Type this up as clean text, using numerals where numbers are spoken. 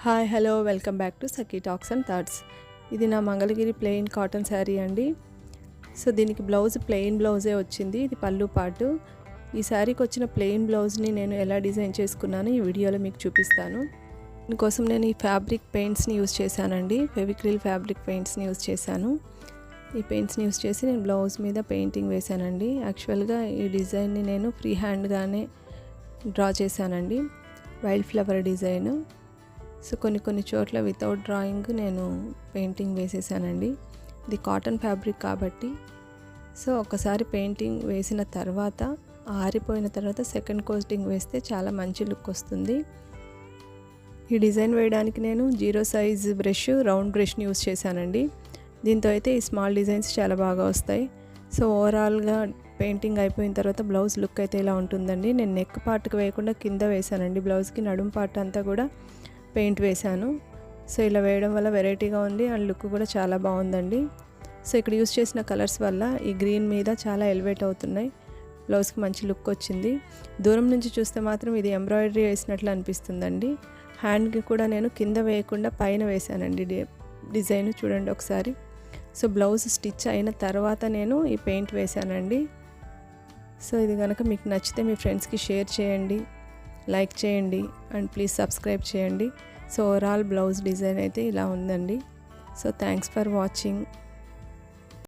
Hi hello welcome back to Sakhi talks and thoughts. ఇది నా Mangalagiri plain cotton sari అండి. So దీనికి ప్లెయిన్ బ్లౌజే వచ్చింది. ఇది పళ్ళు పాటు. ఈ శారీకి వచ్చిన ప్లెయిన్ బ్లౌజ్ని నేను ఎలా డిజైన్ చేసుకున్నాను ఈ వీడియోలో మీకు చూపిస్తాను. దీనికోసం నేను ఈ ఫ్యాబ్రిక్ పెయింట్స్ని యూజ్ చేశానండి. ఫెవిక్రిల్ ఫ్యాబ్రిక్ పెయింట్స్ని యూజ్ చేశాను. ఈ పెయింట్స్ని యూజ్ చేసి నేను బ్లౌజ్ మీద పెయింటింగ్ వేశానండి. యాక్చువల్గా ఈ డిజైన్ని నేను ఫ్రీ హ్యాండ్గానే డ్రా చేశానండి, వైల్డ్ ఫ్లవర్ డిజైన్. సో కొన్ని చోట్ల వితౌట్ డ్రాయింగ్ నేను పెయింటింగ్ వేసేసానండి. ఇది కాటన్ ఫ్యాబ్రిక్ కాబట్టి సో ఒకసారి పెయింటింగ్ వేసిన తర్వాత ఆరిపోయిన తర్వాత సెకండ్ కోటింగ్ వేస్తే చాలా మంచి లుక్ వస్తుంది. ఈ డిజైన్ వేయడానికి నేను 0 సైజ్ బ్రష్, రౌండ్ బ్రష్ని యూజ్ చేశానండి. దీంతో అయితే ఈ స్మాల్ డిజైన్స్ చాలా బాగా వస్తాయి. సో ఓవరాల్గా పెయింటింగ్ అయిపోయిన తర్వాత బ్లౌజ్ లుక్ అయితే ఇలా ఉంటుందండి. నేను నెక్ పార్ట్కి వేయకుండా కింద వేసానండి. బ్లౌజ్కి నడుం పార్ట్ అంతా కూడా పెయింట్ వేశాను. సో ఇలా వేయడం వల్ల వెరైటీగా ఉంది అండ్ లుక్ కూడా చాలా బాగుందండి. సో ఇక్కడ యూస్ చేసిన కలర్స్ వల్ల ఈ గ్రీన్ మీద చాలా ఎలివేట్ అవుతున్నాయి. బ్లౌజ్కి మంచి లుక్ వచ్చింది. దూరం నుంచి చూస్తే మాత్రం ఇది ఎంబ్రాయిడరీ వేసినట్లు అనిపిస్తుందండి. హ్యాండ్కి కూడా నేను కింద వేయకుండా పైన వేశానండి డిజైన్ చూడండి ఒకసారి. సో బ్లౌజ్ స్టిచ్ అయిన తర్వాత నేను ఈ పెయింట్ వేశానండి. సో ఇది కనుక మీకు నచ్చితే మీ ఫ్రెండ్స్కి షేర్ చేయండి, లైక్ చేయండి అండ్ ప్లీజ్ సబ్స్క్రైబ్ చేయండి. సో ఓవరాల్ బ్లౌజ్ డిజైన్ అయితే ఇలా ఉందండి. So thanks for watching.